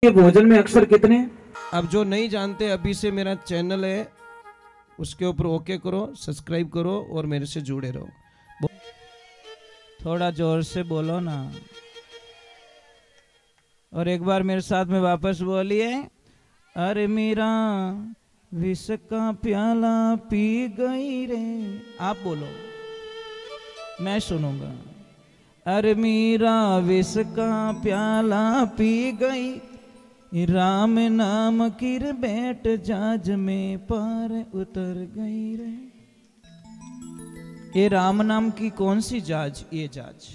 ये भोजन में अक्षर कितने हैं? अब जो नहीं जानते अभी से मेरा चैनल है उसके ऊपर ओके करो, सब्सक्राइब करो और मेरे से जुड़े रहो। थोड़ा जोर से बोलो ना, और एक बार मेरे साथ में वापस बोलिए। अरे मीरा विष का प्याला पी गई रे, आप बोलो मैं सुनूंगा। अरे मीरा विष का प्याला पी गई, राम नाम किर बैठ जाज में पार उतर गई रे। ये राम नाम की कौन सी जाज? ये जाज,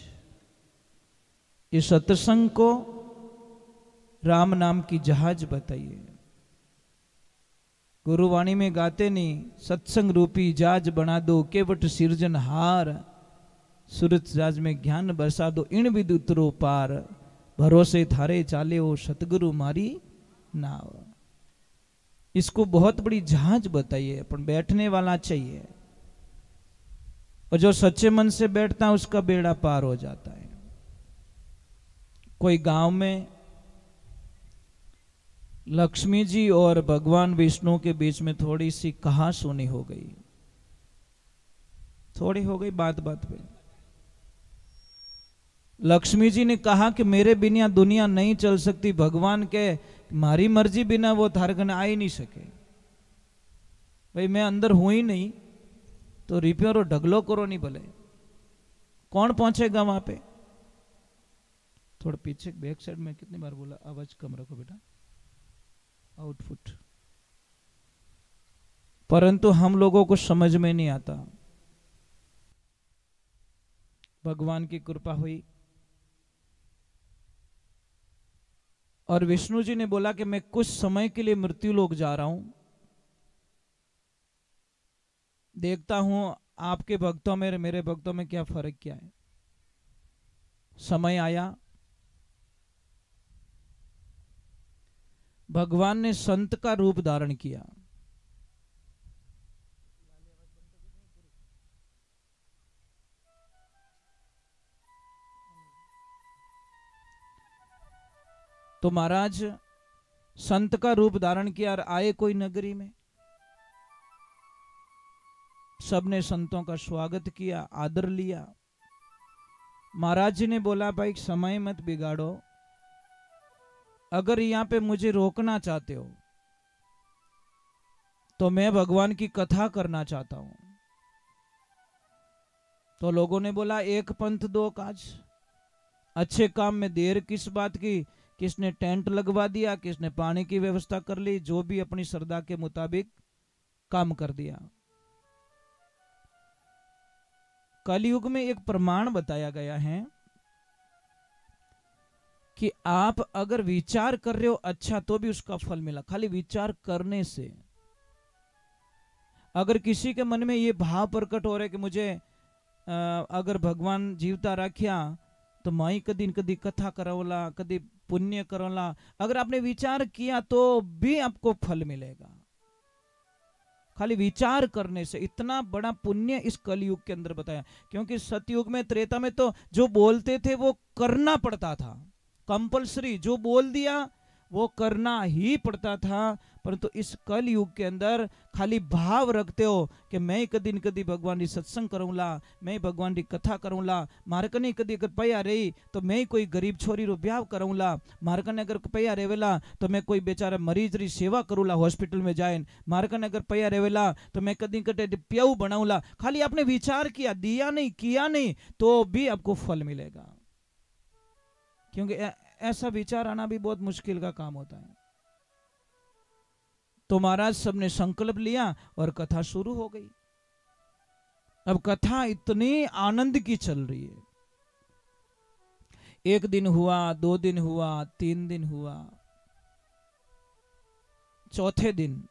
ये सत्संग को राम नाम की जहाज बताइए। गुरुवाणी में गाते नहीं, सत्संग रूपी जहाज बना दो केवट सिरजनहार, सूरत जहाज में ज्ञान बरसा दो इन विद उतरो पार, भरोसे थारे चाले हो सतगुरु मारी नाव। इसको बहुत बड़ी जहाज बताइए, अपन बैठने वाला चाहिए, और जो सच्चे मन से बैठता है उसका बेड़ा पार हो जाता है। कोई गांव में लक्ष्मी जी और भगवान विष्णु के बीच में थोड़ी सी कहासुनी हो गई, थोड़ी हो गई बात बात पे। लक्ष्मी जी ने कहा कि मेरे बिना दुनिया नहीं चल सकती। भगवान के मारी मर्जी बिना वो थारे कने आ ही नहीं सके। भाई मैं अंदर हूं ही नहीं तो रिपेयर और ढगलो करो नहीं भले, कौन पहुंचेगा वहां पे? थोड़ा पीछे बैक साइड में कितनी बार बोला, आवाज कम रखो बेटा, आउटपुट। परंतु हम लोगों को समझ में नहीं आता। भगवान की कृपा हुई और विष्णु जी ने बोला कि मैं कुछ समय के लिए मृत्यु लोक जा रहा हूं, देखता हूं आपके भक्तों में मेरे भक्तों में क्या फर्क क्या है। समय आया, भगवान ने संत का रूप धारण किया। तो महाराज संत का रूप धारण किया और आए कोई नगरी में। सबने संतों का स्वागत किया, आदर लिया। महाराज जी ने बोला भाई समय मत बिगाड़ो, अगर यहां पे मुझे रोकना चाहते हो तो मैं भगवान की कथा करना चाहता हूं। तो लोगों ने बोला एक पंथ दो काज, अच्छे काम में देर किस बात की? किसने टेंट लगवा दिया, किसने पानी की व्यवस्था कर ली, जो भी अपनी श्रद्धा के मुताबिक काम कर दिया। कलयुग में एक प्रमाण बताया गया है कि आप अगर विचार कर रहे हो अच्छा तो भी उसका फल मिला। खाली विचार करने से, अगर किसी के मन में ये भाव प्रकट हो रहा है कि मुझे अगर भगवान जीवता रखिया तो मैं कदी न कदी कथा करोला, कदी पुण्य करोला, अगर आपने विचार किया तो भी आपको फल मिलेगा। खाली विचार करने से इतना बड़ा पुण्य इस कलयुग के अंदर बताया। क्योंकि सतयुग में, त्रेता में तो जो बोलते थे वो करना पड़ता था, कंपलसरी, जो बोल दिया वो करना ही पड़ता था। परंतु इस कल युग के अंदर खाली भाव रखते हो कि मैं कदी न कदी भगवान की सत्संग करूंगा, मैं भगवान की कथा करूंगा, मारे कने कदी अगर पैया रही तो मैं कोई गरीब छोरी रो ब्याह करूंगा, मारे कने अगर पैया रेवेला तो मैं कोई बेचारा मरीज री सेवा करूंगा हॉस्पिटल में जाए, मारे कने अगर पैया रेवेला तो मैं कदी कटे प्याऊ बनाऊंगा। खाली आपने विचार किया, दिया नहीं, किया नहीं, तो भी आपको फल मिलेगा। क्योंकि ऐसा विचार आना भी बहुत मुश्किल का काम होता है। तो महाराज सबने संकल्प लिया और कथा शुरू हो गई। अब कथा इतनी आनंद की चल रही है। एक दिन हुआ, 2 दिन हुआ, 3 दिन हुआ, चौथे दिन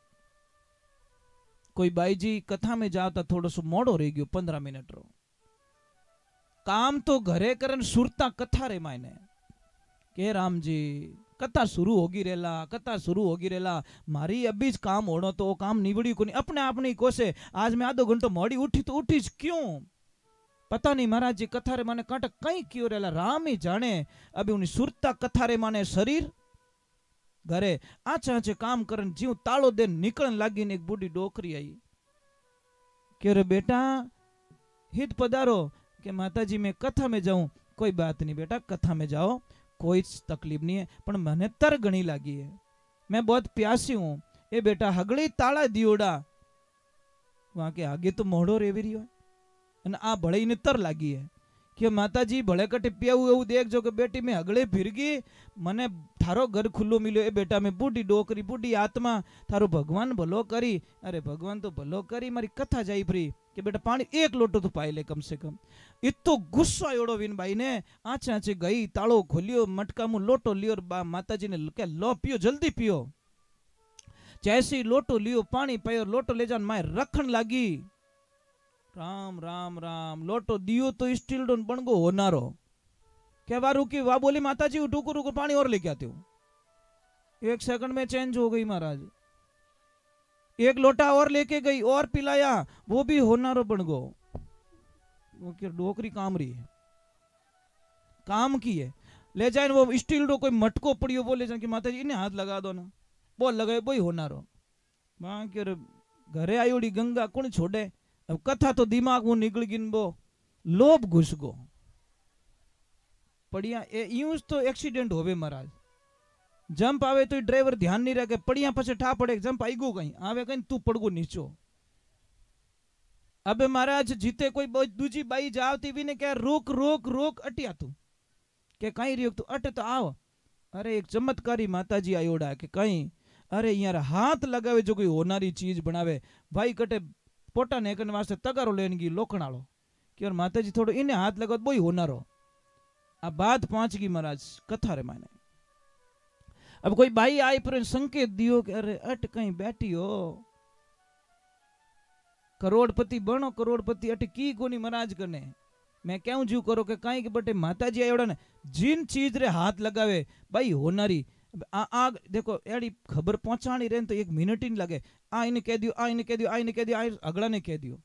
कोई बाई जी कथा में जाता थोड़ा सो मोड़ो रह गयो, 15 मिनट रो काम तो घरे करन सुरता कथा रे मायने के राम जी कथा शुरू होगी रेला, कथा शुरू होगी रेला, मारी अभी काम होनो तो वो काम निबड़ी को नहीं, अपने आप नहीं कोसे। आज मैं आधो घंटो मोड़ी उठी तो उठी क्यों पता नहीं, महाराज जी कथा रे माने कांटा कहीं क्यों रेला, राम ही जाने। अभी उन्हें सुरता कथा रे माने शरीर घरे आचे आचे काम करन जीव ताळो दे निकळन लागी ने एक बूढ़ी डोकरी आई के रे बेटा हित पधारो के माताजी मैं कथा में जाऊं। कोई बात नहीं बेटा, कथा में जाओ, कोई तकलीफ नहीं है, पर मने तर घणी लागी है, मैं बहुत प्यासी हूं। ए बेटा हगड़ी ताला दियोड़ा वहां के आगे तो मोड़ो रेवी रही है आ भले ने तर लागी है कि माताजी भले कटे पियाऊ एवं देख जो कि बेटी में हगड़े फिर गई, मने थारो घर खुल्लो मिलो। ए बेटा में बूढ़ी डोकरी बूढ़ी आत्मा थारो भगवान भलो करी। अरे भगवान तो भलो करी, मारी कथा जाई फ्री कि बेटा पानी एक लोटो तो पाई ले कम से कम। इतो गुस्सा एवड़ो विन भाई ने आचे आचे गई, तालो खोलियो, मटका मुंह लोटो लियो और माताजी ने क्या लो पियो, जल्दी पियो। जैसे ही लोटो लियो पानी पायो, लोटो ले जान माए रखन लागी। राम राम राम, लोटो दियो तो स्टील डोन बन गो होनारो। क्या बार रुकी, वाह बोली माताजी रुको रुको पानी और लेके आते हो। 1 सेकंड में चेंज हो गई महाराज, एक लोटा और लेके गई और पिलाया, वो भी होनारो बन गो। वो क्या डोकरी काम रही है, काम की है। ले जाए वो स्टील डो कोई मटको पड़ियो, वो ले जाए कि माताजी इन्हें हाथ लगा दो ना, वो लगाए वो ही होनारो। घरे आई उड़ी गंगा कौन छोड़े। अब कथा तो दिमाग वो निकल गई, वो लोभ घुस गो पड़िया। यूं तो एक्सीडेंट होवे महाराज, जंप आवे तो ड्राइवर ध्यान नहीं रखे, पड़िया पछे ठा पड़े, जंप आई गो कहीं आवे कहीं तू पड़ गो नीचो। अबे महाराज जीते कोई दूजी बाई जावती भी ने क्या रोक रोक रोक अटिया तू के कहीं रियो तू अट तो आओ। अरे एक चमत्कारी माताजी आयोड़ा के कहीं, अरे यार हाथ लगावे जो कोई होनारी चीज बनावे भाई कटे पोटा नेकन वास्ते तगारो लेन गी लोखणालो कि और माताजी थोड़ो इन्हें हाथ लगा बोई होनारो। अब बात पहुंच गई महाराज कथा रे माने। अब कोई भाई आई पर संकेत दियो कि अरे अट कहीं बैठी हो, करोड़पति बनो करोड़पति अट की कोनी महाराज करने। मैं क्यों जू करो कि कहीं के बटे माताजी आयोड़ा ने जिन चीज रे हाथ लगावे भाई होनारी। आ देखो एड़ी खबर पहुंचानी रहे तो 1 मिनट ही नहीं लगे। आ इन्हें कह दियो, आ इन्हें कह दियो, आ इन्हें कह दियो, आ अगला ने कह दियो,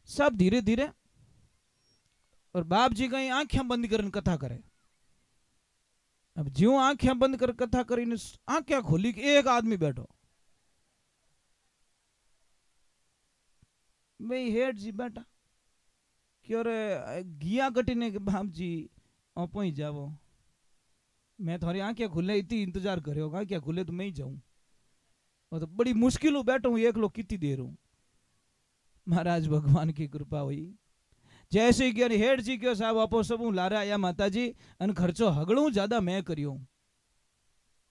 सब धीरे धीरे। और बाप जी कहीं आंखें बंद कर कथा करे। अब ज्यों आंखें बंद कर कथा करी, आंखें खोली कि एक आदमी बैठो, भाई हेड जी बैठा क्यों रे गिया कटीने के बाप जी ओपो ही जावो, मैं थोड़ी आंखें खुले इतनी इंतजार करे होगा, क्या खुले तो मैं ही जाऊं। और तो बड़ी मुश्किल बैठा हूं एक लोग कितनी देर हूं। महाराज भगवान की कृपा हुई, जैसे ही गया हेड जी क्यों साहब आपो सब ला रहा आया माताजी अन खर्चो हगड़ू ज्यादा मैं करियो,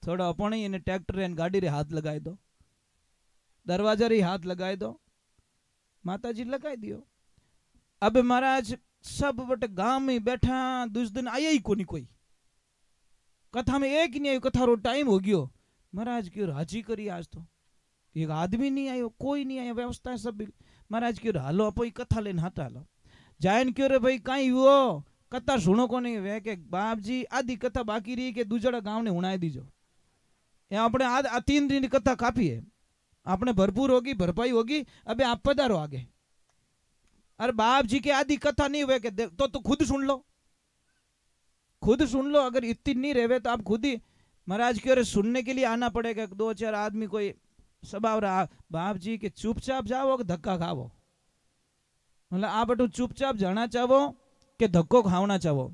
थोड़ा अपने इन्हें ट्रैक्टर एन गाड़ी रे हाथ लगाए दो, दरवाजा रे हाथ लगाए दो, माताजी लगाए दियो। अब महाराज सब बटे गांव में बैठा, दूसरे दिन आया ही कोनी कोई, कथा में एक ही नहीं आयो, कथा रो टाइम हो गयो। महाराज क्यों राजी करी, आज तो एक आदमी नहीं आयो, कोई नहीं आयो, व्यवस्था सब। महाराज क्यों हालो अपो कथा लेन हाथ हालो जायन क्यों रे भाई कहीं हुओ कथा सुनो को नहीं वे के बाप जी आधी कथा बाकी रही के दूसरा गांव ने उड़ाई दीजो। अपने आज 3 दिन कथा काफी है, आपने भरपूर होगी भरपाई होगी, अबे आप पधारो आगे। अरे बाप जी के आधी कथा नहीं हुए के तो खुद सुन लो, खुद सुन लो। अगर इतनी नहीं रहे तो आप खुद ही महाराज की सुनने के लिए आना पड़ेगा। 2-4 आदमी कोई स्वभाव रहा बाप जी के चुपचाप जाओ कि धक्का खाओ, मतलब आप बटू चुपचाप जाना चाहो कि धक्को खावना चाहो।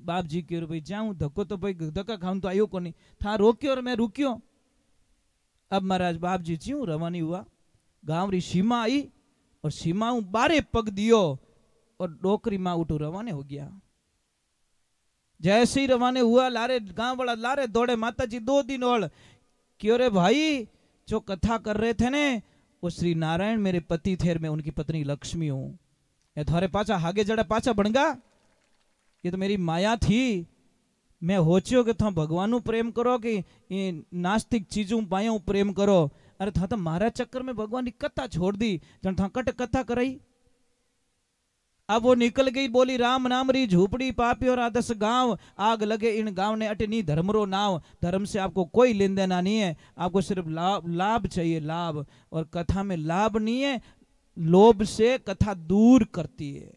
बाप जी क्यों भाई जाऊं धक्को तो भाई धक्का खाऊं तो आयो को नहीं था, रोक्यो और मैं रुकियो। अब महाराज बाप जी ज्यों रवानी हुआ, गांव री सीमा आई और सीमा बारे पग दियो और डोकरी माँ उठू रवाने हो गया। जैसे ही रवाने हुआ लारे गांव वाला लारे दौड़े माताजी 2 दिन और क्यों रे भाई जो कथा कर रहे थे ने वो श्री नारायण मेरे पति थे, मैं उनकी पत्नी लक्ष्मी हूं। ये थारे पाचा हागे जड़ा पाचा बनगा, ये तो मेरी माया थी। मैं होचियो कि था भगवान प्रेम करो कि नास्तिक चीजों पाया प्रेम करो। अरे था तो मारा चक्कर में भगवान की कथा छोड़ दी, जन था कट कथा कराई। अब वो निकल गई बोली राम नाम री झूपड़ी पापी और 10 गांव आग लगे इन गांव ने अटनी धर्म रो नाव। धर्म से आपको कोई लेन देना नहीं है, आपको सिर्फ लाभ चाहिए, लाभ। और कथा में लाभ नहीं है, लोभ से कथा दूर करती है।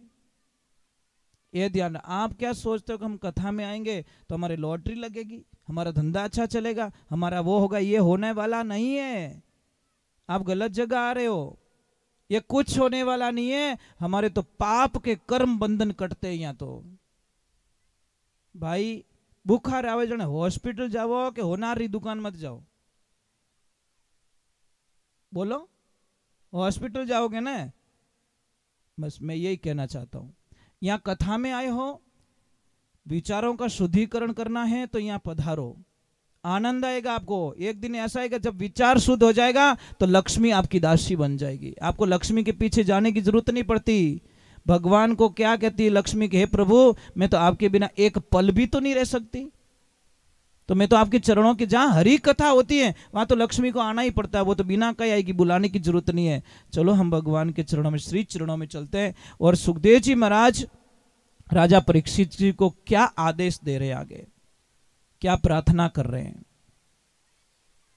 ये ध्यान। आप क्या सोचते हो कि हम कथा में आएंगे तो हमारी लॉटरी लगेगी, हमारा धंधा अच्छा चलेगा, हमारा वो होगा? ये होने वाला नहीं है। आप गलत जगह आ रहे हो। ये कुछ होने वाला नहीं है। हमारे तो पाप के कर्म बंधन कटते हैं यहाँ तो। भाई बुखार आवे जने हॉस्पिटल जाओ कि होनारी दुकान मत जाओ? बोलो, हॉस्पिटल जाओगे ना? बस मैं यही कहना चाहता हूं। यहाँ कथा में आए हो, विचारों का शुद्धिकरण करना है तो यहाँ पधारो, आनंद आएगा आपको। एक दिन ऐसा आएगा जब विचार शुद्ध हो जाएगा तो लक्ष्मी आपकी दासी बन जाएगी। आपको लक्ष्मी के पीछे जाने की जरूरत नहीं पड़ती। भगवान को क्या कहती है लक्ष्मी के, हे प्रभु मैं तो आपके बिना एक पल भी तो नहीं रह सकती, तो मैं तो आपके चरणों की, जहां हरी कथा होती है वहां तो लक्ष्मी को आना ही पड़ता है। वो तो बिना कहीं आएगी, बुलाने की जरूरत नहीं है। चलो हम भगवान के चरणों में, श्री चरणों में चलते हैं। और सुखदेव जी महाराज राजा परीक्षित जी को क्या आदेश दे रहे हैं, आगे क्या प्रार्थना कर रहे हैं?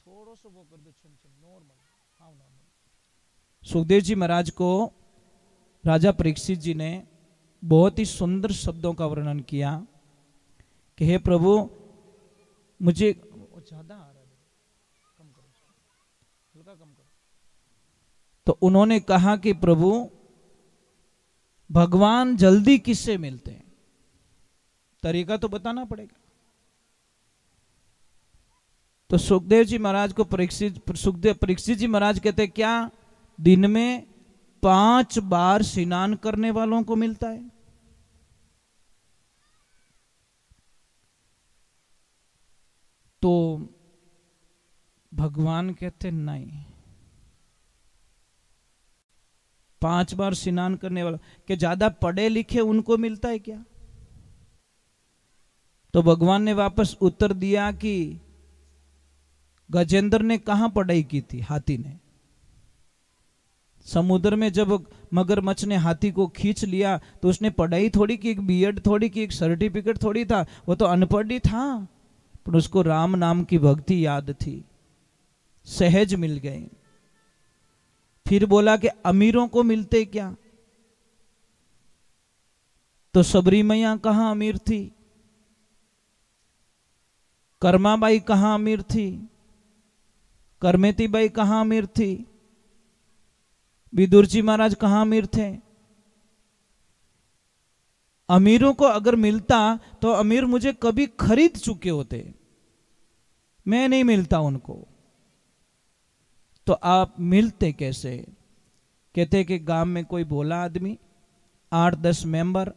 थोड़ा सा वो कर दो, नॉर्मल। सुखदेव जी महाराज को राजा परीक्षित जी ने बहुत ही सुंदर शब्दों का वर्णन किया कि हे प्रभु मुझे ज्यादा आ रहा है, कम करो, हल्का कम करो। तो उन्होंने कहा कि प्रभु भगवान जल्दी किससे मिलते हैं, तरीका तो बताना पड़ेगा। तो सुखदेव जी महाराज को परीक्षित जी महाराज कहते क्या दिन में 5 बार स्नान करने वालों को मिलता है? तो भगवान कहते नहीं, 5 बार स्नान करने वाला कि ज्यादा पढ़े लिखे उनको मिलता है क्या? तो भगवान ने वापस उत्तर दिया कि गजेंद्र ने कहां पढ़ाई की थी? हाथी ने। समुद्र में जब मगरमच्छ ने हाथी को खींच लिया तो उसने पढ़ाई थोड़ी की, एक बीएड थोड़ी की, एक सर्टिफिकेट थोड़ी था, वो तो अनपढ़ ही था, पर उसको राम नाम की भक्ति याद थी, सहज मिल गए। फिर बोला कि अमीरों को मिलते क्या? तो सबरी मैया कहां अमीर थी? कर्माबाई कहां अमीर थी? करमेती बाई कहां अमीर थी? विदुर जी महाराज कहां अमीर थे? अमीरों को अगर मिलता तो अमीर मुझे कभी खरीद चुके होते, मैं नहीं मिलता उनको। तो आप मिलते कैसे? कहते कि गांव में कोई भोला आदमी, 8-10 मेंबर,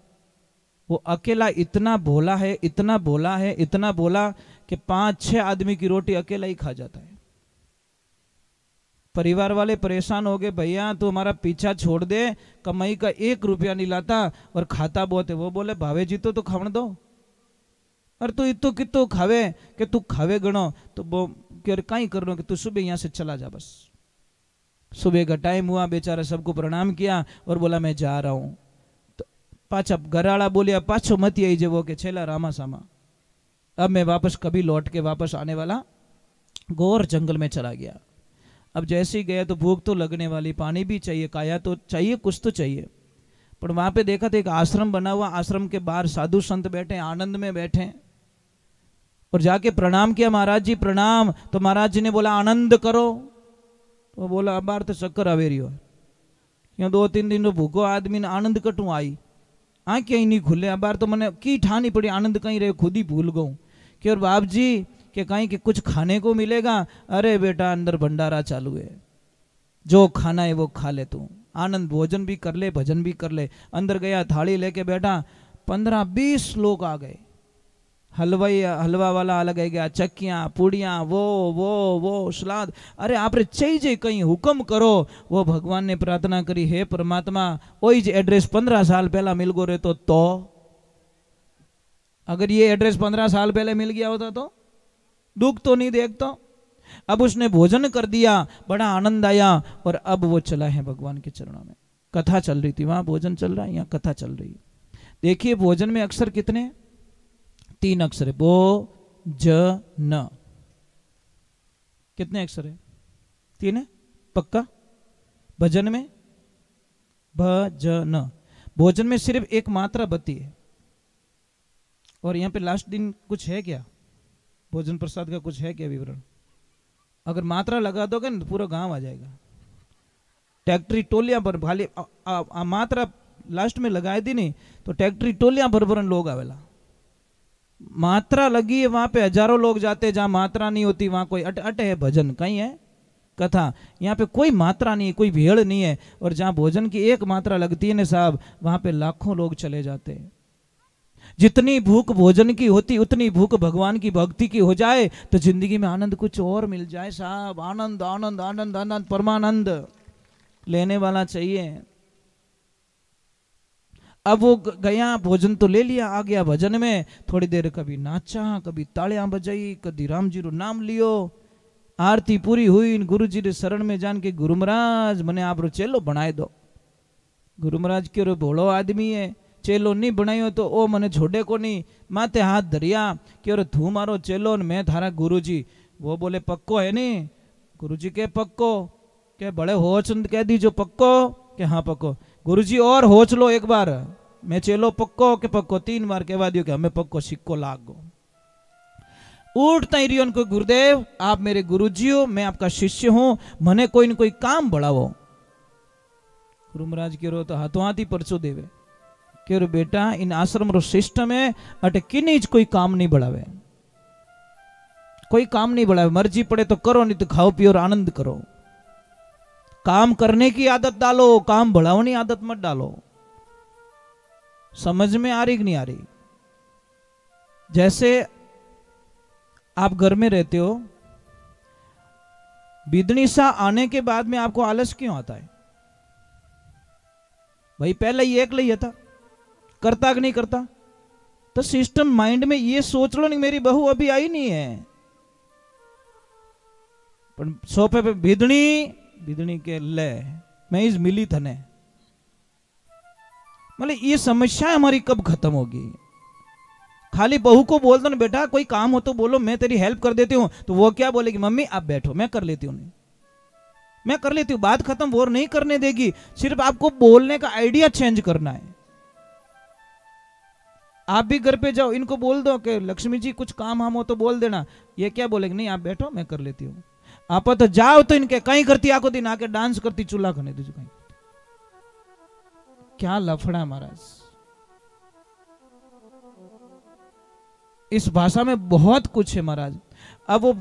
वो अकेला इतना भोला है, इतना भोला है, इतना भोला कि 5-6 आदमी की रोटी अकेला ही खा जाता है। परिवार वाले परेशान हो गए, भैया तू हमारा पीछा छोड़ दे, कमाई का 1 रुपया नहीं लाता और खाता बहुत है। वो बोले भावे जी तो खावन दो, और तू इतो कितो खावे कि तू खावे गणो, तो वो कहीं करनो कि तू सुबह यहां से चला जा। बस सुबह का टाइम हुआ, बेचारा सबको प्रणाम किया और बोला मैं जा रहा हूं। तो पाछा घराड़ा बोलिया पाछो मत आई जेवो के छेला रामा सामा, अब मैं वापस कभी लौट के वापस आने वाला, घोर जंगल में चला गया। अब जैसे ही गया तो भूख तो लगने वाली, पानी भी चाहिए, काया तो चाहिए, कुछ तो चाहिए। पर वहां पे देखा तो एक आश्रम बना हुआ, आश्रम के बाहर साधु संत बैठे, आनंद में बैठे, और जाके प्रणाम किया, महाराज जी प्रणाम। तो महाराज जी ने बोला आनंद करो। तो बोला अब बार तो चक्कर आवे रही हो, क्यों 2-3 दिन तो भूखो आदमी ने आनंद कटू आई, आंखें ही नहीं खुले, अब बार तो मैंने की ठानी पड़ी, आनंद कहीं रहे खुद ही भूल गऊ। कि और बाप जी कि कहीं कि कुछ खाने को मिलेगा? अरे बेटा अंदर भंडारा चालू है, जो खाना है वो खा ले तू, आनंद भोजन भी कर ले, भजन भी कर ले। अंदर गया, थाली लेके बैठा, 15-20 लोग आ गए, हलवा वाला अलग गया, चक्कियां पूड़ियां, वो सलाद। अरे आप रे चाहिए कहीं हुक्म करो। वो भगवान ने प्रार्थना करी, हे परमात्मा वही एड्रेस 15 साल पहला मिल गो रहे तो अगर ये एड्रेस 15 साल पहले मिल गया होता तो दुख तो नहीं देखता। अब उसने भोजन कर दिया, बड़ा आनंद आया, और अब वो चला है भगवान के चरणों में। कथा चल रही थी, वहां भोजन चल रहा है, यहाँ कथा चल रही है। देखिए भोजन में अक्षर कितने? 3 अक्षर है, बो ज न। कितने अक्षर है? 3 है पक्का। भजन में भ ज न, भोजन में सिर्फ एक मात्रा बती है, और यहाँ पे लास्ट दिन कुछ है क्या, भोजन प्रसाद का कुछ है क्या विवरण? अगर मात्रा लगा दोगे ना तो पूरा गांव आ जाएगा। ट्रैक्टरी टोलियां पर खाली मात्रा लास्ट में लगाई दी नहीं तो ट्रैक्टरी टोलियां भर लोग आवेला। मात्रा लगी है वहां पे हजारों लोग जाते, जहां मात्रा नहीं होती वहां कोई अट है भजन, कहीं है कथा। यहाँ पे कोई मात्रा नहीं है, कोई भीड़ नहीं है। और जहां भोजन की एक मात्रा लगती है ना साहब, वहां पे लाखों लोग चले जाते हैं। जितनी भूख भोजन की होती उतनी भूख भगवान की भक्ति की हो जाए तो जिंदगी में आनंद कुछ और मिल जाए साहब। आनंद आनंद आनंद आनंद परमानंद लेने वाला चाहिए। अब वो गया, भोजन तो ले लिया, आ गया भजन में, थोड़ी देर कभी नाचा, कभी तालियां बजाई, कभी राम जी रो नाम लियो। आरती पूरी हुई, गुरु जी रे शरण में जान के गुरु महाराज मने आप रो चेलो बनाए दो। गुरु महाराज के रो भोलो आदमी है, चेलो नहीं बनायो तो ओ मने छोड़े को नहीं। माथे हाथ धरिया कि और तू मारो चेलो न मैं थारा गुरु जी। वो बोले पक्को है नहीं? गुरु जी के पक्को के बड़े होच कह दीजो पक्को के हाँ पक्को। गुरु जी और होच लो एक बार, मैं चेलो पक्को के पक्को। 3 बार कहवा दियो कि हमें पक्को सिक्को लागो। उठता ही रियो उनको, गुरुदेव आप मेरे गुरु जी हो, मैं आपका शिष्य हूं, मने कोई न कोई काम बढ़ावो। गुरु महाराज के रो तो हाथों हाथ ही परचो देवे कि बेटा इन आश्रम रो सिस्टम है अटे किन्हीं कोई काम नहीं बढ़ावे, कोई काम नहीं बढ़ावे। मर्जी पड़े तो करो, नहीं तो खाओ पियो और आनंद करो। काम करने की आदत डालो, काम बढ़ाने की आदत मत डालो। समझ में आ रही कि नहीं आ रही? जैसे आप घर में रहते हो, बिदनी सा आने के बाद में आपको आलस क्यों आता है? भाई पहले ही एक लिया था, करता कि नहीं करता? तो सिस्टम माइंड में ये सोच लो नहीं मेरी बहू अभी आई नहीं है, पर सोफे पे बिदनी के ले मैं इस मिली थने। मतलब ये समस्या हमारी कब खत्म होगी? खाली बहू को बोल दो ना बेटा कोई काम हो तो बोलो, मैं तेरी हेल्प कर देती हूं, तो वो क्या बोलेगी? मम्मी आप बैठो मैं कर लेती हूं। नहीं मैं कर लेती हूं, बात खत्म। वो नहीं करने देगी, सिर्फ आपको बोलने का आइडिया चेंज करना है। आप भी घर पे जाओ, इनको बोल दो कि लक्ष्मी जी कुछ काम हम हो तो बोल देना। ये क्या बोलेगी? नहीं आप बैठो मैं कर लेती हूँ। आप तो जाओ तो इनके कहीं करती, आको दिन आके डांस करती, चूल्हा खने दीजिए कहीं। क्या लफड़ा महाराज। इस भाषा में बहुत कुछ है महाराज। अब वो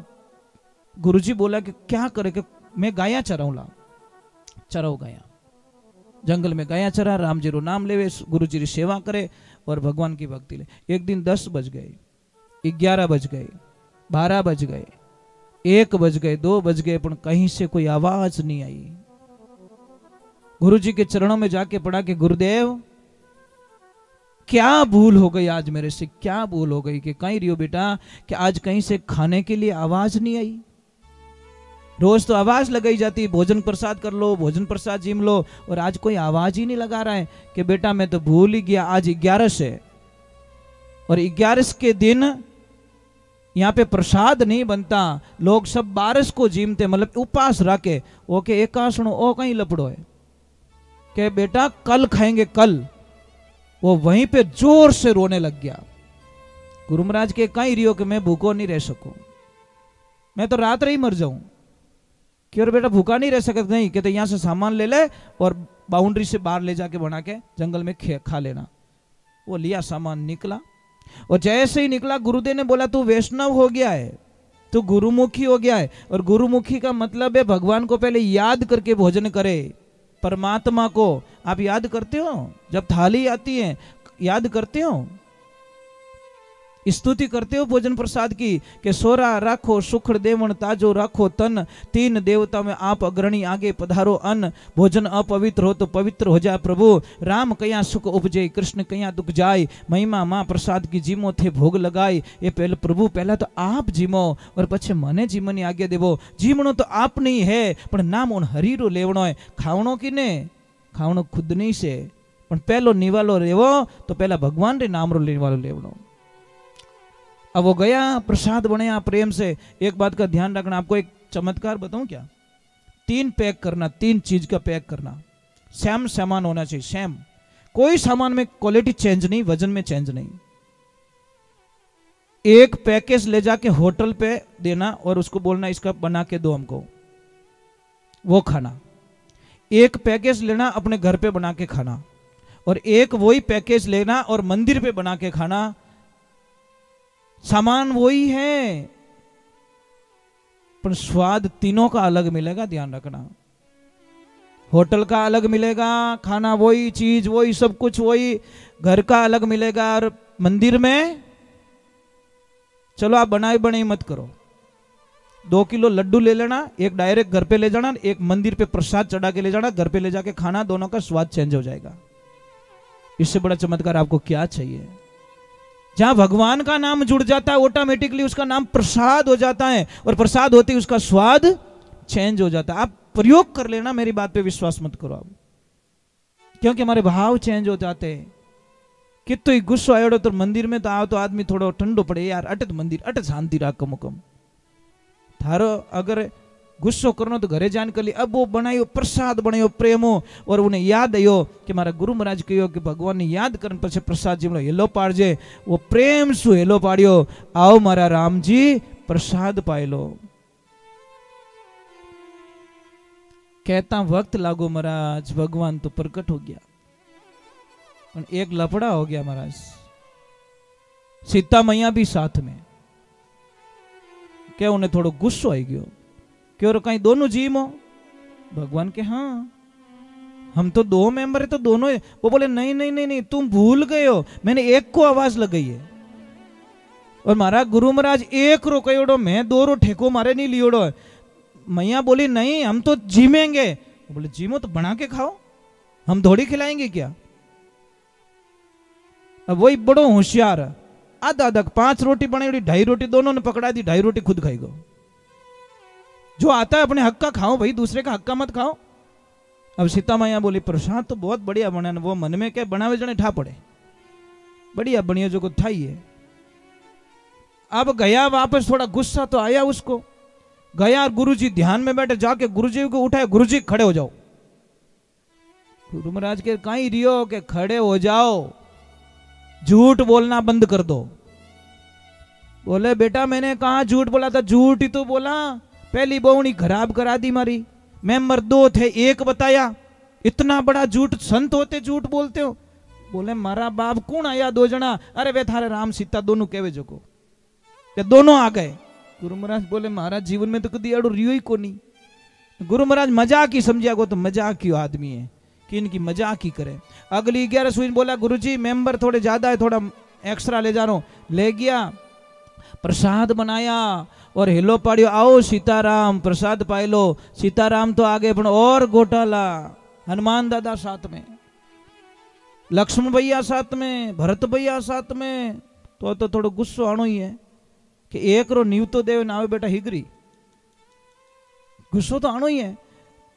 गुरुजी बोला कि क्या करे कि मैं गाया चराऊ गाया, जंगल में गाया चरा, राम जी रो नाम लेवे, गुरु जी की सेवा करे और भगवान की भक्ति ले। एक दिन 10 बज गए, 11 बज गए, 12 बज गए, 1 बज गए, 2 बज गए, पर कहीं से कोई आवाज नहीं आई। गुरु जी के चरणों में जाके पड़ा कि गुरुदेव क्या भूल हो गई आज मेरे से, क्या भूल हो गई कि कहीं रियो बेटा कि आज कहीं से खाने के लिए आवाज नहीं आई। रोज तो आवाज लगाई जाती, भोजन प्रसाद कर लो, भोजन प्रसाद जिम लो, और आज कोई आवाज ही नहीं लगा रहा है कि बेटा मैं तो भूल ही गया, आज 11 है और 11 के दिन यहाँ पे प्रसाद नहीं बनता। लोग सब 12 को जिमते, मतलब उपवास रखे। ओके एकासणो ओ कहीं लपड़ो है कि बेटा कल खाएंगे कल। वो वहीं पे जोर से रोने लग गया। गुरु महाराज के कहीं रियो कि मैं भूखो नहीं रह सकूं, मैं तो रात ही मर जाऊं। कि और बेटा भूखा नहीं रह सकता? नहीं, कहते यहां से सामान ले ले और बाउंड्री से बाहर ले जाके बना के जंगल में खा लेना। वो लिया सामान, निकला, और जैसे ही निकला गुरुदेव ने बोला तू वैष्णव हो गया है, तू गुरुमुखी हो गया है। और गुरुमुखी का मतलब है भगवान को पहले याद करके भोजन करे। परमात्मा को आप याद करते हो? जब थाली आती है याद करते हो, स्तुति करते हो भोजन प्रसाद की कि सोरा राखो सुख देवण ताजो राखो तन, 3 देवता में आप अग्रणी आगे पधारो अन्न। भोजन अपवित्र हो तो पवित्र हो जाए प्रभु। राम कया सुख उपजे, कृष्ण कया दुख जाय। महिमा मां प्रसाद की जीमो थे भोग लगाय। ये पहले प्रभु पहला तो आप जीमो और पछे मने जीमनी आज्ञा देवो। जीमणो तो आप नहीं है पण नाम उन हरीरो लेवणो है। खावणो किने? खावणो खुद नहीं से, पण पहलो निवालो रेवो तो पहला भगवान रे नाम रो निवालो लेवणो। अब वो गया, प्रसाद बनाया प्रेम से। एक बात का ध्यान रखना, आपको एक चमत्कार बताऊं क्या? 3 पैक करना, 3 चीज का पैक करना। सेम सामान होना चाहिए, सेम। कोई सामान में क्वालिटी चेंज नहीं, वजन में चेंज नहीं। एक पैकेज ले जाके होटल पे देना और उसको बोलना इसका बना के दो हमको, वो खाना। एक पैकेज लेना अपने घर पे बना के खाना, और एक वही पैकेज लेना और मंदिर पे बना के खाना। सामान वही है पर स्वाद तीनों का अलग मिलेगा, ध्यान रखना। होटल का अलग मिलेगा, खाना वही, चीज वही, सब कुछ वही, घर का अलग मिलेगा। और मंदिर में चलो आप बनाई बनाई मत करो, 2 किलो लड्डू ले लेना, एक डायरेक्ट घर पे ले जाना, एक मंदिर पे प्रसाद चढ़ा के ले जाना, घर पे ले जाके खाना, दोनों का स्वाद चेंज हो जाएगा। इससे बड़ा चमत्कार आपको क्या चाहिए? जहां भगवान का नाम जुड़ जाता है ऑटोमेटिकली उसका नाम प्रसाद हो जाता है, और प्रसाद होते ही उसका स्वाद चेंज हो जाता है। आप प्रयोग कर लेना, मेरी बात पे विश्वास मत करो आप, क्योंकि हमारे भाव चेंज हो जाते हैं। कितो ही गुस्सो आयो तो मंदिर में तो आओ तो आदमी थोड़ो ठंडो पड़े, यार अटत मंदिर अटत शांति राख कम कम। थारो अगर गुस्सो करनो तो घरे जान कर ली, अब वो बनायो प्रसाद बनायो प्रेमो, और उन्हें याद आयो कि मारा गुरु महाराज कहो कि भगवान ने याद करने पछे प्रसाद जी हेलो पाड़जे, वो प्रेम सु हेलो पाड़ियो, आओ मारा राम जी प्रसाद पाई लो। कहता वक्त लागो महाराज, भगवान तो प्रकट हो गया, एक लफड़ा हो गया महाराज। सीता मैया भी साथ में, क्या उन्हें थोड़ो गुस्सो आई गयो, क्यों कहीं दोनों जीव हो? भगवान के हाँ हम तो 2 मेंबर है तो दोनों है। वो बोले नहीं नहीं नहीं नहीं, तुम भूल गए हो, मैंने एक को आवाज लगाई है, और मारा गुरु महाराज एक रो कयोड़ो, मैं 2 रो ठेको मारे नहीं लियोड़ो। मैया बोली नहीं हम तो जीमेंगे। बोले जीमो तो बना के खाओ, हम थोड़ी खिलाएंगे क्या? अब वही बड़ो होशियार, आधा आधा 5 रोटी बनाई, 2.5 रोटी दोनों ने पकड़ा दी, 2.5 रोटी खुद खाएगा। जो आता है अपने हक का खाओ भाई, दूसरे का हक का मत खाओ। अब सीता मैया बोली प्रसाद तो बहुत बढ़िया बना, वो मन में क्या बनावे जने ठा पड़े, बढ़िया बढ़िया जो को थाई है। अब गया वापस, थोड़ा गुस्सा तो आया उसको, गया गुरुजी ध्यान में बैठे, जाके गुरुजी को उठाया, गुरुजी खड़े हो जाओ। गुरु महाराज के कहीं रियो के खड़े हो जाओ, झूठ बोलना बंद कर दो। बोले बेटा मैंने कहा झूठ बोला था? झूठ ही तो बोला, पहली बहुनी खराब करा दी मारी, मेंबर 2 थे 1 बताया, इतना बड़ा झूठ, संत होते झूठ बोलते हो? बोले मारा बाप कौन आया 2 जना? अरे वे थारे राम सीता दोनों कहवे जो को, दोनों आ गए। गुरु महाराज बोले महाराज जीवन में तो कभी अड़ो रियो ही को नहीं। गुरु महाराज मजाक ही समझिया को, तो मजाक ही आदमी है कि इनकी मजाक ही करे। अगली 11 सुई बोला गुरुजी मेंबर थोड़े ज्यादा है, थोड़ा एक्स्ट्रा ले जा रहा हूं। ले गया, प्रसाद बनाया और हेलो पाड़ियो, आओ सीताराम प्रसाद पाई लो। सीताराम तो आगे पण और घोटाला, हनुमान दादा साथ में, लक्ष्मण भैया साथ में, भरत भैया साथ में, तो थोड़ो गुस्सो आनो ही है कि एक रो नीव तो देव नावे बेटा हिगरी, गुस्सो तो आनो ही है।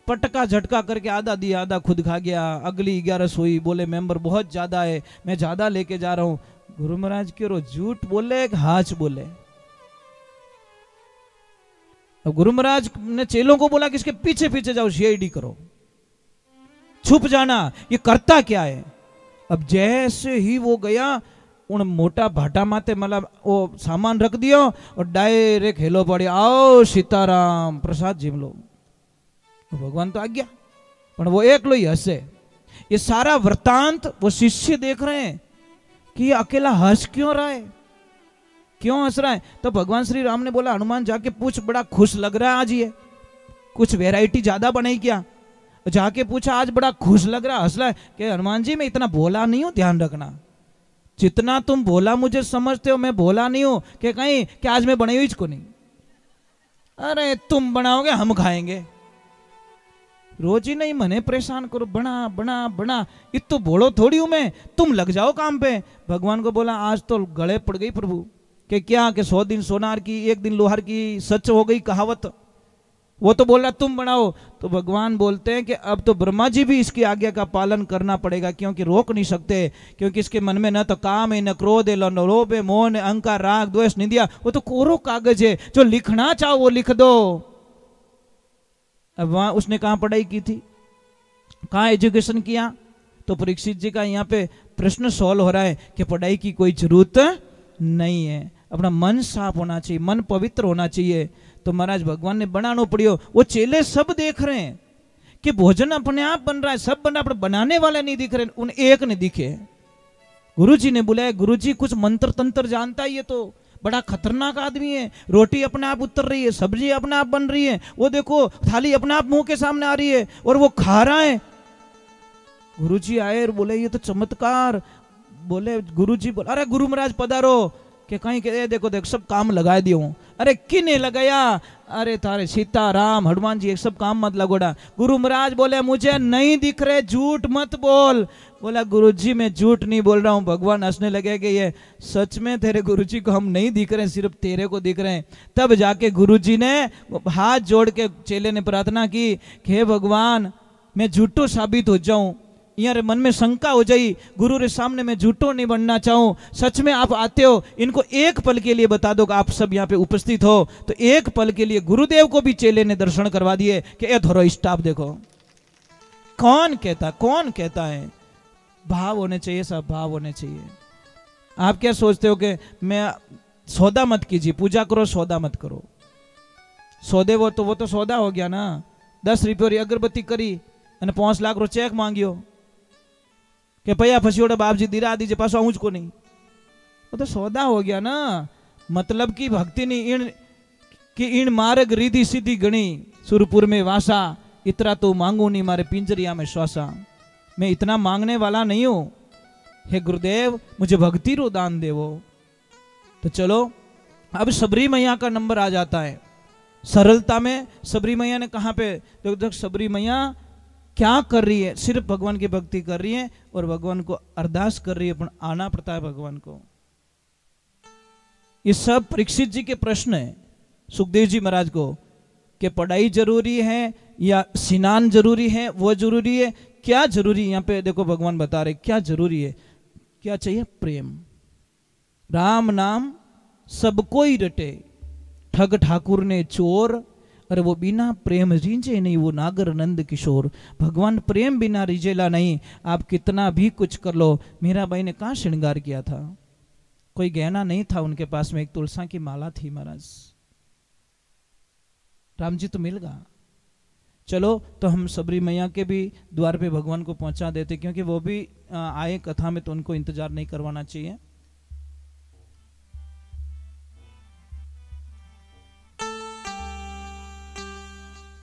पटका झटका करके आधा दिया, आधा खुद खा गया। अगली 11 हुई, बोले मेंबर बहुत ज्यादा है, मैं ज्यादा लेके जा रहा हूं। गुरु महाराज क्यों झूठ बोले हाच बोले? अब गुरु महाराज ने चेलों को बोला कि इसके पीछे पीछे जाओ, सीआईडी करो, छुप जाना, ये करता क्या है। अब जैसे ही वो गया, उन मोटा भाटा माथे मतलब वो सामान रख दियो और डायरेक्ट हेलो पड़े, आओ सीताराम प्रसाद जिम लो। भगवान तो आ गया, पर वो एकलो ही हंसे। ये सारा वृतांत वो शिष्य देख रहे हैं कि ये अकेला हंस क्यों रहा है, क्यों हंस रहा है। तो भगवान श्री राम ने बोला हनुमान जाके पूछ, बड़ा खुश लग रहा है आज, ये कुछ वैरायटी ज्यादा बनाई क्या? जाके पूछा आज बड़ा खुश लग रहा, हंस रहा है। कि हनुमान जी मैं इतना भोला नहीं हूं, ध्यान रखना, जितना तुम भोला मुझे समझते हो मैं भोला नहीं हूं कि कहीं कि आज मैं बनाई हुई इसको नहीं। अरे तुम बनाओगे हम खाएंगे, रोज ही नहीं मने परेशान करो, बना बना बना, इतो भोलो थोड़ी हूं मैं, तुम लग जाओ काम पे। भगवान को बोला आज तो गले पड़ गई प्रभु, कि क्या कि 100 दिन सोनार की 1 दिन लोहार की सच हो गई कहावत। वो तो बोल रहा तुम बनाओ। तो भगवान बोलते हैं कि अब तो ब्रह्मा जी भी इसकी आज्ञा का पालन करना पड़ेगा, क्योंकि रोक नहीं सकते, क्योंकि इसके मन में न तो काम है, न क्रोध है, न लोभ है, मोह, अहंकार, राग, द्वेष, निंदा। वो तो कोरो कागज है, जो लिखना चाहो वो लिख दो। अब वहां उसने कहां पढ़ाई की थी, कहां एजुकेशन किया? तो परीक्षित जी का यहाँ पे प्रश्न सॉल्व हो रहा है कि पढ़ाई की कोई जरूरत नहीं है। अपना मन साफ होना चाहिए, मन पवित्र होना चाहिए। तो महाराज भगवान ने बनाना पड़ियो। वो चेले सब देख रहे हैं कि भोजन अपने आप बन रहा है, सब बन रहा है, बनाने वाले नहीं दिख रहे, उन एक ने दिखे। गुरुजी ने बुलाया, गुरुजी कुछ मंत्र तंत्र जानता है, ये तो बड़ा खतरनाक आदमी है। रोटी अपने आप उतर रही है, सब्जी अपने आप बन रही है, वो देखो थाली अपने आप मुंह के सामने आ रही है और वो खा रहा है। गुरुजी आए और बोले ये तो चमत्कार। बोले गुरुजी बोले अरे गुरु महाराज पधारो। कि कहीं के देखो देख सब काम लगा दियो। अरे किने लगाया? अरे तारे सीता राम हनुमान जी एक सब काम मत लगोड़ा। गुरु महाराज बोले मुझे नहीं दिख रहे, झूठ मत बोल। बोला गुरुजी मैं झूठ नहीं बोल रहा हूँ। भगवान हंसने लगे कि ये सच में तेरे गुरुजी को हम नहीं दिख रहे, सिर्फ तेरे को दिख रहे हैं। तब जाके गुरुजी ने हाथ जोड़ के चेले ने प्रार्थना की कि हे भगवान मैं झूठो साबित हो जाऊं, यार मन में शंका हो जाई, गुरु रे सामने मैं झूठो नहीं बनना चाहूं। सच में आप आते हो, इनको एक पल के लिए बता दो कि आप सब यहाँ पे उपस्थित हो। तो एक पल के लिए गुरुदेव को भी चेले ने दर्शन करवा दिए कि ए धरो स्टाफ देखो। कौन कहता है? भाव होने चाहिए, सब भाव होने चाहिए। आप क्या सोचते हो कि मैं सौदा मत कीजिए, पूजा करो सौदा मत करो। सौदे वो तो सौदा हो गया ना। 10 रुपये अगरबत्ती करी અને 5 लाख रो चेक मांगियो कि भैया फसियोड़ा बाप जी दीरा दीजिए पासो आऊं को नहीं, वो तो सौदा हो गया ना। मतलब की भक्ति नहीं इन कि इन मार्ग रिधि सीधी गणी सुरपुर में वासा, इतना तो मांगू नहीं मारे पिंजरिया में श्वासा। मैं इतना मांगने वाला नहीं हूं, हे गुरुदेव मुझे भक्ति रो दान देवो। तो चलो अब सबरी मैया का नंबर आ जाता है। सरलता में सबरी मैया ने कहां पे तो सबरी मैया क्या कर रही है? सिर्फ भगवान की भक्ति कर रही है और भगवान को अरदास कर रही है, पर आना पड़ता है भगवान को। ये सब परीक्षित जी के प्रश्न है सुखदेव जी महाराज को कि पढ़ाई जरूरी है या स्नान जरूरी है, वो जरूरी है, क्या जरूरी? यहाँ पे देखो भगवान बता रहे क्या जरूरी है। क्या चाहिए? प्रेम। राम नाम सबको ही रटे, ठग ठाकुर ने चोर, अरे वो बिना प्रेम रीझे नहीं, वो नागर नंद किशोर। भगवान प्रेम बिना रिझेला नहीं। आप कितना भी कुछ कर लो। मीरा बाई ने कहाँ श्रृंगार किया था? कोई गहना नहीं था उनके पास में, एक तुलसा की माला थी महाराज। राम जी तो मिल गया। चलो तो हम सबरी मैया के भी द्वार पे भगवान को पहुंचा देते, क्योंकि वो भी आए कथा में तो उनको इंतजार नहीं करवाना चाहिए।